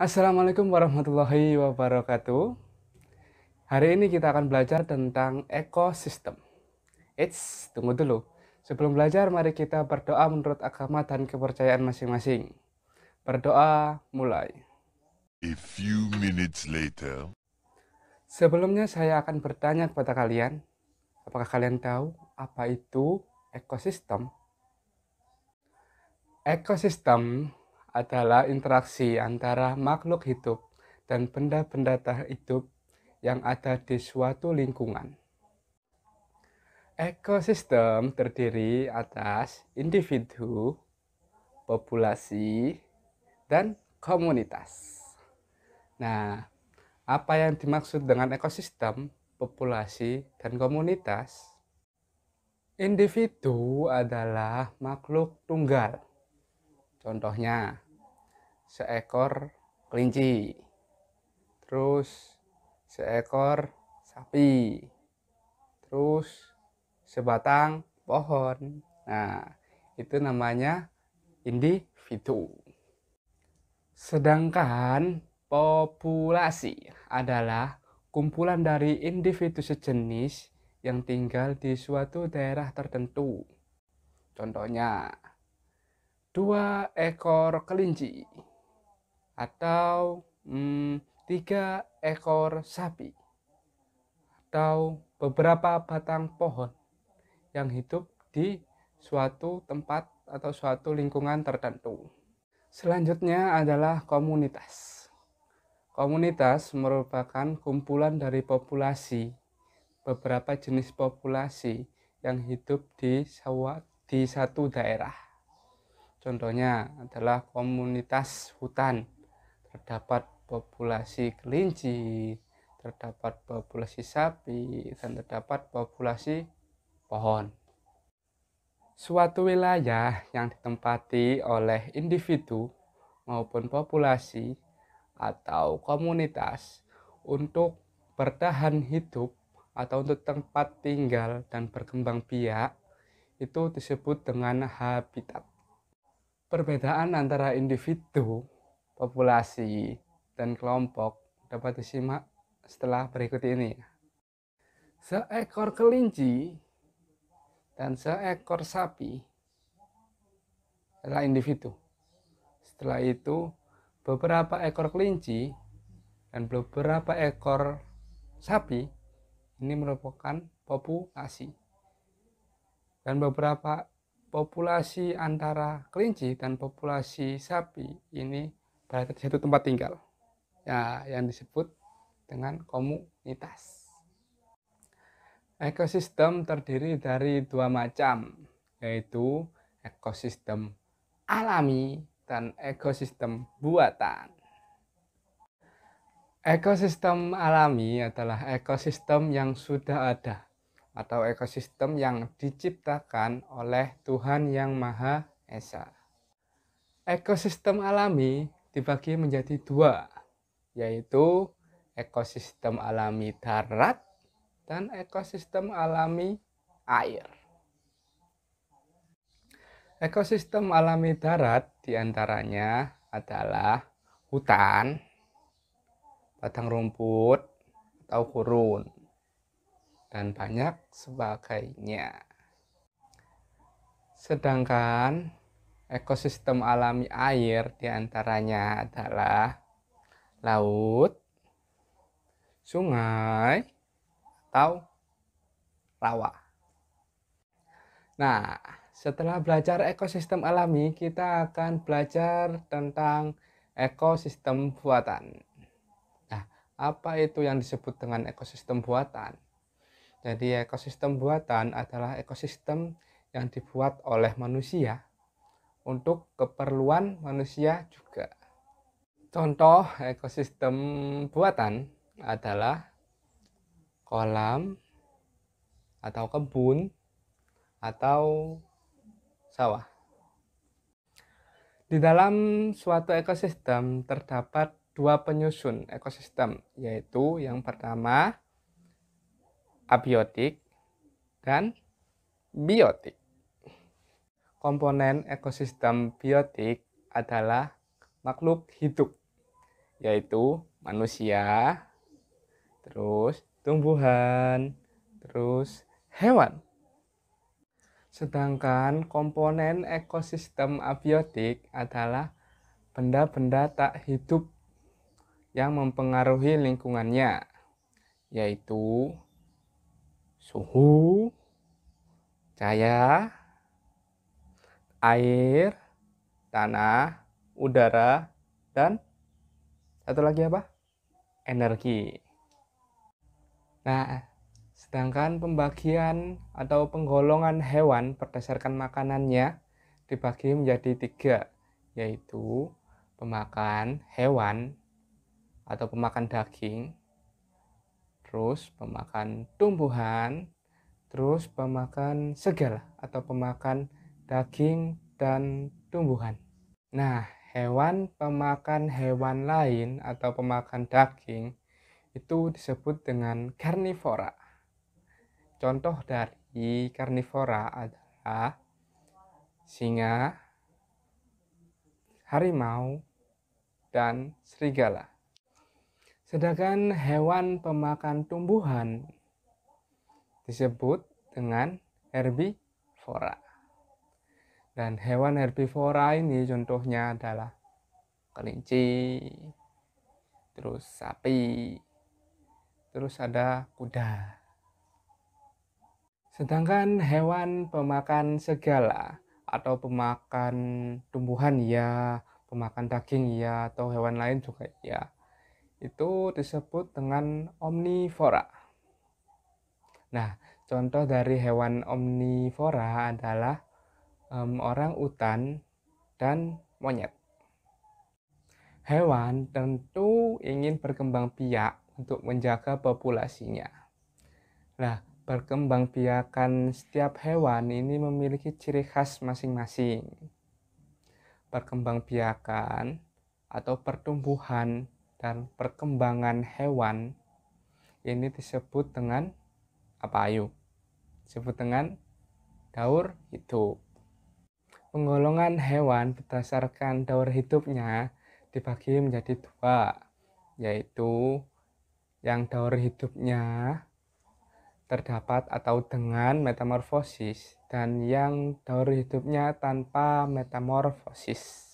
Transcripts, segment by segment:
Assalamualaikum warahmatullahi wabarakatuh. Hari ini kita akan belajar tentang ekosistem. Eits, tunggu dulu. Sebelum belajar, mari kita berdoa menurut agama dan kepercayaan masing-masing. Berdoa mulai. A few minutes later. Sebelumnya saya akan bertanya kepada kalian, apakah kalian tahu apa itu ekosistem? Ekosistem adalah interaksi antara makhluk hidup dan benda-benda tak hidup yang ada di suatu lingkungan. Ekosistem terdiri atas individu, populasi, dan komunitas. Nah, apa yang dimaksud dengan ekosistem, populasi, dan komunitas? Individu adalah makhluk tunggal. Contohnya, seekor kelinci, terus seekor sapi, terus sebatang pohon. Nah, itu namanya individu. Sedangkan populasi adalah kumpulan dari individu sejenis yang tinggal di suatu daerah tertentu. Contohnya, 2 ekor kelinci atau 3 ekor sapi atau beberapa batang pohon yang hidup di suatu tempat atau suatu lingkungan tertentu. Selanjutnya adalah komunitas. Komunitas merupakan kumpulan dari populasi, beberapa jenis populasi yang hidup di satu daerah. Contohnya adalah komunitas hutan. Terdapat populasi kelinci, terdapat populasi sapi, dan terdapat populasi pohon. Suatu wilayah yang ditempati oleh individu maupun populasi atau komunitas untuk bertahan hidup atau untuk tempat tinggal dan berkembang biak itu disebut dengan habitat. Perbedaan antara individu, populasi, dan kelompok dapat disimak setelah berikut ini. Seekor kelinci dan seekor sapi adalah individu. Setelah itu, beberapa ekor kelinci dan beberapa ekor sapi ini merupakan populasi. Dan beberapa populasi antara kelinci dan populasi sapi ini berada di satu tempat tinggal. Ya, yang disebut dengan komunitas. Ekosistem terdiri dari 2 macam, yaitu ekosistem alami dan ekosistem buatan. Ekosistem alami adalah ekosistem yang sudah ada atau ekosistem yang diciptakan oleh Tuhan Yang Maha Esa. Ekosistem alami dibagi menjadi 2, yaitu ekosistem alami darat dan ekosistem alami air. Ekosistem alami darat diantaranya adalah hutan, padang rumput atau gurun, dan banyak sebagainya. Sedangkan ekosistem alami air diantaranya adalah laut, sungai, atau rawa. Nah, setelah belajar ekosistem alami, kita akan belajar tentang ekosistem buatan. Nah, apa itu yang disebut dengan ekosistem buatan? Jadi, ekosistem buatan adalah ekosistem yang dibuat oleh manusia untuk keperluan manusia juga. Contoh ekosistem buatan adalah kolam atau kebun atau sawah. Di dalam suatu ekosistem terdapat 2 penyusun ekosistem, yaitu yang pertama abiotik dan biotik. Komponen ekosistem biotik adalah makhluk hidup yaitu manusia, terus tumbuhan, terus hewan. Sedangkan komponen ekosistem abiotik adalah benda-benda tak hidup yang mempengaruhi lingkungannya, yaitu suhu, cahaya, air, tanah, udara, dan satu lagi apa? Energi. Nah, sedangkan pembagian atau penggolongan hewan berdasarkan makanannya dibagi menjadi 3, yaitu pemakan hewan atau pemakan daging, terus pemakan tumbuhan, terus pemakan segala atau pemakan daging dan tumbuhan. Nah, hewan pemakan hewan lain atau pemakan daging itu disebut dengan karnivora. Contoh dari karnivora adalah singa, harimau, dan serigala. Sedangkan hewan pemakan tumbuhan disebut dengan herbivora. Dan hewan herbivora ini contohnya adalah kelinci, terus sapi, terus ada kuda. Sedangkan hewan pemakan segala atau pemakan tumbuhan ya, pemakan daging ya, atau hewan lain juga ya, itu disebut dengan omnivora. Nah, contoh dari hewan omnivora adalah orang utan dan monyet. Hewan tentu ingin berkembang biak untuk menjaga populasinya. Nah, perkembangbiakan setiap hewan ini memiliki ciri khas masing-masing. Perkembangbiakan atau pertumbuhan dan perkembangan hewan ini disebut dengan apa ayo? Disebut dengan daur hidup. Penggolongan hewan berdasarkan daur hidupnya dibagi menjadi 2, yaitu yang daur hidupnya terdapat atau dengan metamorfosis dan yang daur hidupnya tanpa metamorfosis.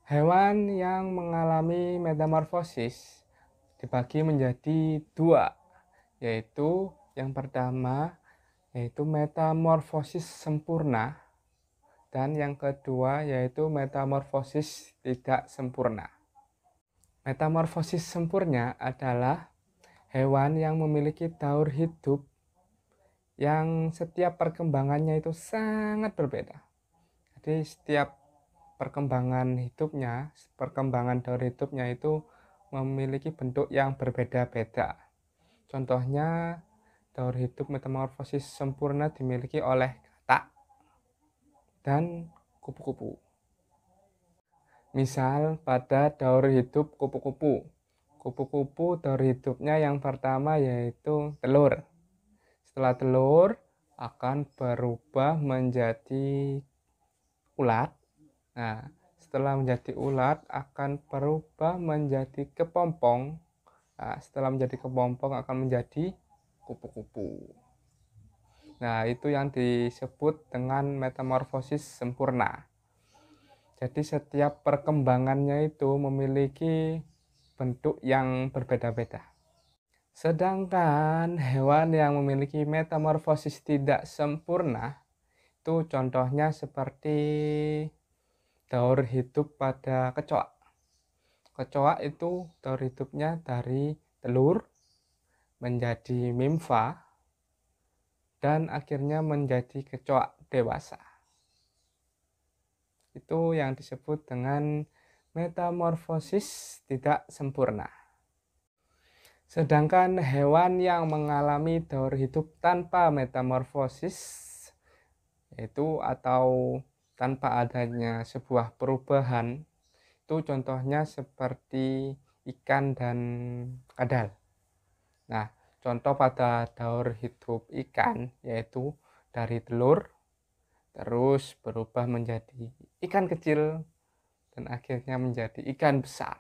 Hewan yang mengalami metamorfosis dibagi menjadi 2, yaitu yang pertama yaitu metamorfosis sempurna dan yang kedua yaitu metamorfosis tidak sempurna. Metamorfosis sempurna adalah hewan yang memiliki daur hidup yang setiap perkembangannya itu sangat berbeda. Jadi setiap perkembangan daur hidupnya itu memiliki bentuk yang berbeda-beda. Contohnya daur hidup metamorfosis sempurna dimiliki oleh katak dan kupu-kupu. Misal pada daur hidup kupu-kupu. Kupu-kupu daur hidupnya yang pertama yaitu telur. Setelah telur akan berubah menjadi ulat. Nah, setelah menjadi ulat akan berubah menjadi kepompong. Nah, setelah menjadi kepompong akan menjadi kupu-kupu. Nah, itu yang disebut dengan metamorfosis sempurna. Jadi setiap perkembangannya itu memiliki bentuk yang berbeda-beda. Sedangkan hewan yang memiliki metamorfosis tidak sempurna itu contohnya seperti daur hidup pada kecoak. Kecoak itu daur hidupnya dari telur menjadi nimfa dan akhirnya menjadi kecoak dewasa. Itu yang disebut dengan metamorfosis tidak sempurna. Sedangkan hewan yang mengalami daur hidup tanpa metamorfosis itu atau tanpa adanya sebuah perubahan itu contohnya seperti ikan dan kadal. Nah, contoh pada daur hidup ikan yaitu dari telur terus berubah menjadi ikan kecil dan akhirnya menjadi ikan besar.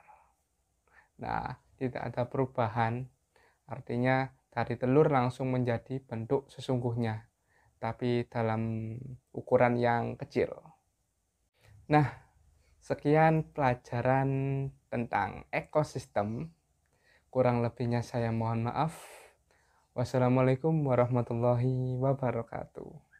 Nah, tidak ada perubahan, artinya dari telur langsung menjadi bentuk sesungguhnya, tapi dalam ukuran yang kecil. Nah, sekian pelajaran tentang ekosistem. Kurang lebihnya saya mohon maaf. Wassalamualaikum warahmatullahi wabarakatuh.